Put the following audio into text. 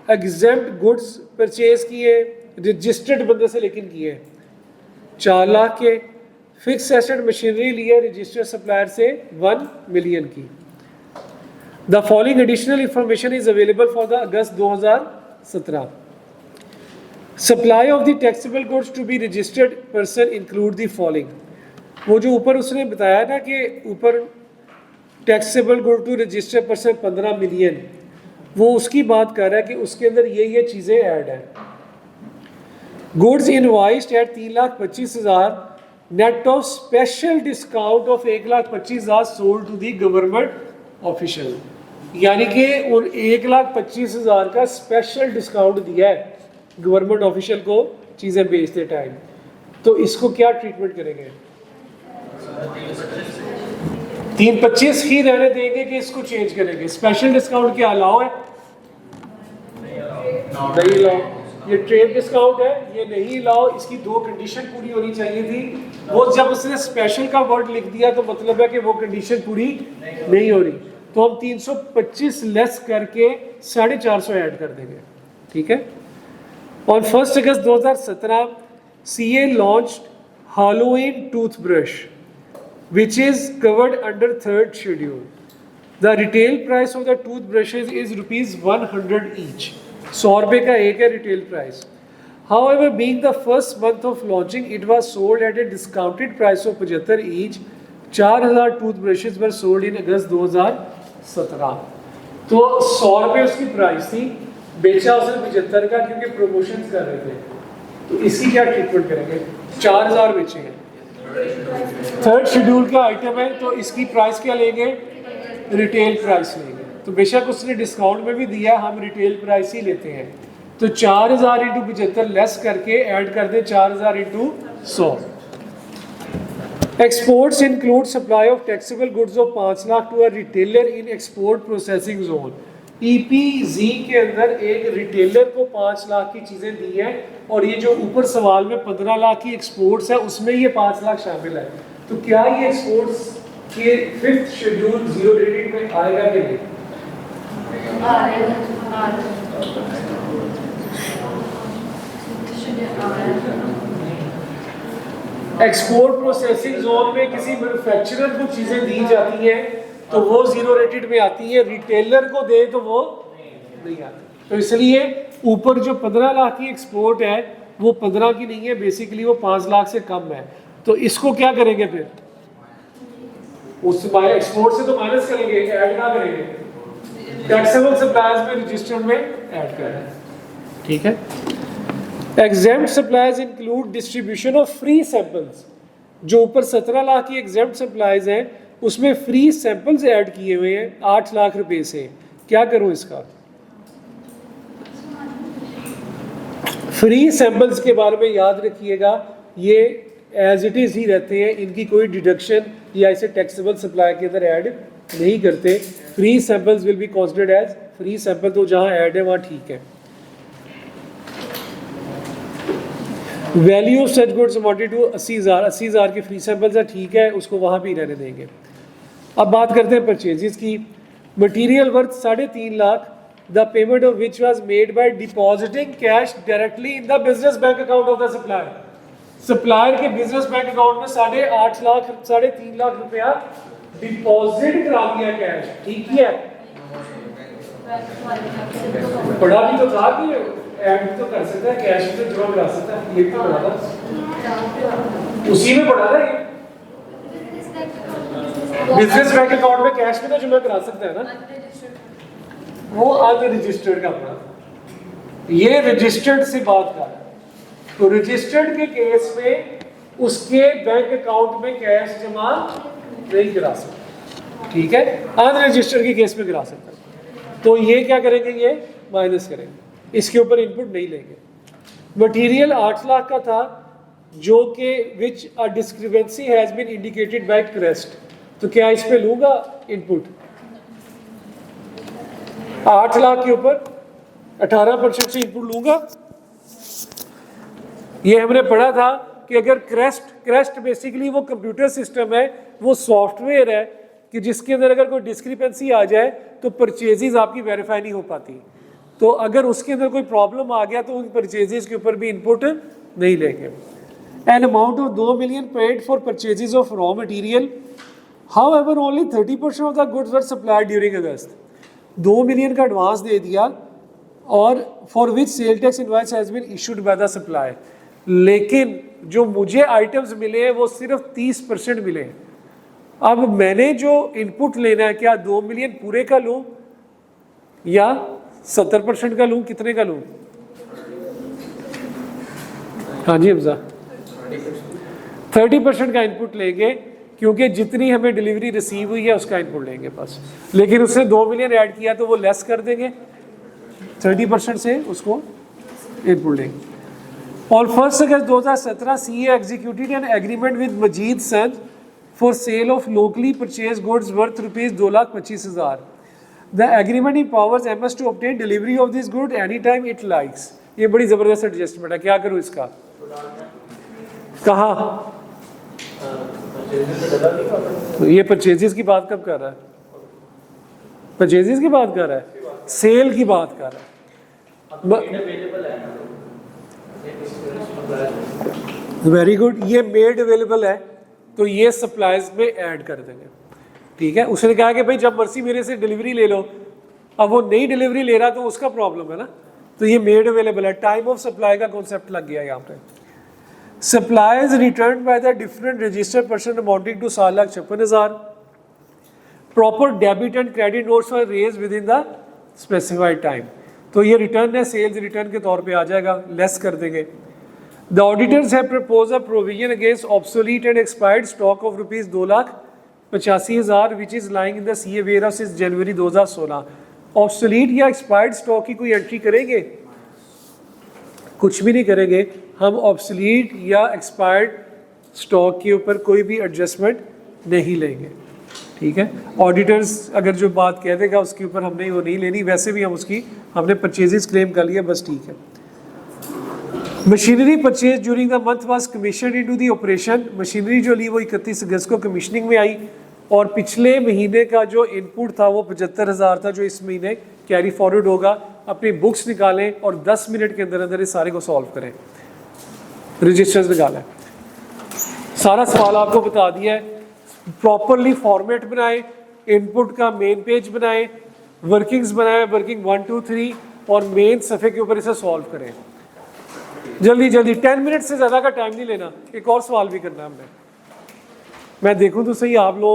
Exempt goods purchase किए registered बंदे से लेकिन किए 4 लाख के, फिक्स एसेट मशीनरी लिए रजिस्टर्ड सप्लायर से 1 मिलियन की। The following additional information is available for the August 2017। Supply of the taxable goods to be registered person include the following. वो जो ऊपर उसने बताया ना कि ऊपर taxable good to registered person 15 million, वो उसकी बात कर रहा है कि उसके अंदर ये चीज़ें ऐड हैं। Goods invoiced at 3,25,000 net of special discount of 1,25,000 sold to the government official, यानी कि उन 1,25,000 का स्पेशल डिस्काउंट दिया है गवर्नमेंट ऑफिशियल को चीज़ें बेचते टाइम। तो इसको क्या ट्रीटमेंट करेंगे? 325 ही रहने देंगे कि इसको चेंज करेंगे? स्पेशल डिस्काउंट क्या अलाउ है? नहीं अलाउ। ये ट्रेड डिस्काउंट है, ये नहीं अलाउ। इसकी 2 कंडीशन पूरी होनी चाहिए थी। वो जब उसने स्पेशल का वर्ड लिख दिया तो मतलब है कि वो कंडीशन पूरी नहीं हो रही। तो हम 325 लेस करके 450 ऐड कर देंगे। ठीक है। On 1 August 2017, CA launched Halloween toothbrush, which is covered under 3rd schedule. The retail price of the toothbrushes is ₹100 each. 100 रुपये का एक है retail price. However, being the first month of launching, it was sold at a discounted price of 75 each. 4,000 toothbrushes were sold in August 2017. तो 100 रुपये उसकी price थी, बेचा उसने 75 का क्योंकि प्रमोशन कर रहे थे। तो इसकी क्या ट्रीटमेंट करेंगे? 4,000 बेचेंगे, 3rd शेड्यूल का आइटम है, तो इसकी प्राइस क्या लेंगे? रिटेल प्राइस लेंगे। तो बेशक उसने डिस्काउंट में भी दिया, हम रिटेल प्राइस ही लेते हैं। तो 4,000 इंटू 75 लेस करके ऐड कर दे 4,000 into 100। Exports include supply of taxable goods of 5 lakh to a retailer in export processing zone. EPZ के अंदर एक रिटेलर को 5 लाख की चीज़ें दी हैं, और ये जो ऊपर सवाल में 15 लाख की एक्सपोर्ट्स है उसमें ये 5 लाख शामिल है। तो क्या ये एक्सपोर्ट्स के 5th शेड्यूल 0 रेटिंग में आएगा कि नहीं? एक्सपोर्ट प्रोसेसिंग जोन में किसी मैन्युफैक्चरर को चीज़ें दी जाती हैं तो वो 0 रेटेड में आती है, रिटेलर को दे तो वो नहीं आती। तो इसलिए ऊपर जो 15 लाख की एक्सपोर्ट है वो 15 की नहीं है, बेसिकली वो 5 लाख से कम है। तो इसको क्या करेंगे फिर? उस एक्सपोर्ट से तो माइनस करेंगे, ऐड ना करेंगे, टैक्सेबल सप्लायर्स में रजिस्टर्ड में ऐड करें। ठीक है। Exempt suppliers include distribution of free samples. जो ऊपर 17 लाख की एग्जेम्प्ट सप्लायर्स हैं उसमें फ्री सैंपल्स ऐड किए हुए हैं 8 लाख रुपए से। क्या करूं इसका? फ्री सैंपल्स के बारे में याद रखिएगा, ये एज इट इज़ ही रहते हैं, इनकी कोई डिडक्शन या इसे टैक्सेबल सप्लाई के अंदर ऐड नहीं करते। Free samples will be considered as free sample, तो जहां ऐड है वहां ठीक है। Value of such goods amounted to 80,000 के फ्री सैंपल्स है, ठीक है, उसको वहाँ भी रहने देंगे। अब बात करते हैं परचेजेस की। Material worth 3.5 lakh, the payment of which was made by depositing cash directly in the business bank account of the supplier. Supplier के बिजनेस बैंक अकाउंट में 3.5 लाख रुपया डिपॉजिट करा दिया कैश, ठीक है। पढ़ा भी तो था कि ऐड तो कर सकता है, कैश में जमा करा सकता है, ये तो पढ़ा था, उसी में पढ़ा था। ये बिजनेस बैंक अकाउंट में कैश में तो जमा करा सकता है ना, वो अनरजिस्टर्ड का पढ़ा। ये रजिस्टर्ड से बात कर रहा है। तो रजिस्टर्ड के केस में उसके बैंक अकाउंट में कैश जमा नहीं करा सकता, ठीक है। अनरजिस्टर्ड के केस में करा सकता है। तो ये क्या करेंगे? ये माइनस करेंगे, इसके ऊपर इनपुट नहीं लेंगे। मटेरियल 8 लाख का था जो कि which a discrepancy has been indicated by crest. तो क्या इस पे लूंगा इनपुट? 8 लाख के ऊपर 18% से इनपुट लूंगा। ये हमने पढ़ा था कि अगर क्रेस्ट बेसिकली वो कंप्यूटर सिस्टम है, वो सॉफ्टवेयर है कि जिसके अंदर अगर कोई डिस्क्रिपेंसी आ जाए तो परचेजेस आपकी वेरीफाई नहीं हो पाती। तो अगर उसके अंदर कोई प्रॉब्लम आ गया तो उन परचेजेस के ऊपर भी इनपुट नहीं लेंगे। An amount of 2 million paid for purchases of raw material, however only 30% of the goods were supplied during August. 2 million का एडवांस दे दिया और for which sale tax invoice has been issued by the supply, लेकिन जो मुझे items मिले हैं वो सिर्फ 30% मिले हैं। अब मैंने जो इनपुट लेना है, क्या 2 million पूरे का लूँ या 70% का लूँ, कितने का लूँ? हाँ जी हमजा, 30% का इनपुट लेंगे क्योंकि जितनी हमें डिलीवरी रिसीव हुई है उसका इनपुट लेंगे बस, लेकिन उसने 2 million ऐड किया तो वो लेस कर देंगे 30% से, उसको इनपुट लेंगे। On 1st August 2017, CA executed an agreement with Majid Sand for sale of locally purchased goods worth rupees 2,25,000. The agreement empowers MS to obtain delivery of this good anytime it likes. ये बड़ी जबरदस्त adjustment है, क्या करूँ इसका? कहाँ? ये purchases की बात कब कर रहा है? परचेजेस की बात कर रहा है, सेल की बात कर रहा है। वेरी गुड, ये मेड अवेलेबल है तो ये सप्लाईज में ऐड कर देंगे, ठीक है। उसने कहा कि भाई जब मर्जी मेरे से डिलीवरी ले लो, अब वो नई डिलीवरी ले रहा तो उसका प्रॉब्लम है ना, तो ये मेड अवेलेबल है। टाइम ऑफ सप्लाई का कॉन्सेप्ट लग गया यहाँ पे। Supplies return by the different registered person amounting to 7,56,000। Proper debit and credit notes were raised within the specified time, तो ये रिटर्न है, सेल्स रिटर्न के तौर पे आ जाएगा, लेस कर देंगे। The auditors have proposed a provision against obsolete and expired stock of rupees 2,85,000 which is lying in the CA warehouse since January 2016. Obsolete या expired stock की कोई एंट्री करेंगे? कुछ भी नहीं करेंगे हम। obsolete या expired stock के ऊपर कोई भी एडजस्टमेंट नहीं लेंगे, ठीक है। ऑडिटर्स अगर जो बात कह देगा उसके ऊपर हमने वो नहीं लेनी, वैसे भी हम उसकी हमने परचेजेस क्लेम कर लिया, बस ठीक है। Machinery purchase during the month was commissioned into the operation. Machinery जो ली वो 31 अगस्त को कमीशनिंग में आई और पिछले महीने का जो इनपुट था वो 75,000 था, जो इस महीने कैरी फॉरवर्ड होगा। अपनी बुक्स निकालें और 10 मिनट के अंदर अंदर इस सारे को सॉल्व करें। रजिस्टर्स निकालें, सारा सवाल आपको बता दिया है। प्रॉपरली फॉर्मेट बनाएं, इनपुट का मेन पेज बनाएं, वर्किंग्स बनाएं, वर्किंग 1 2 3 और मेन सफ़े के ऊपर इसे सॉल्व करें जल्दी जल्दी। 10 मिनट से ज़्यादा का टाइम नहीं लेना। एक और सवाल भी करना है हमने, मैं देखूं तो सही आप लोग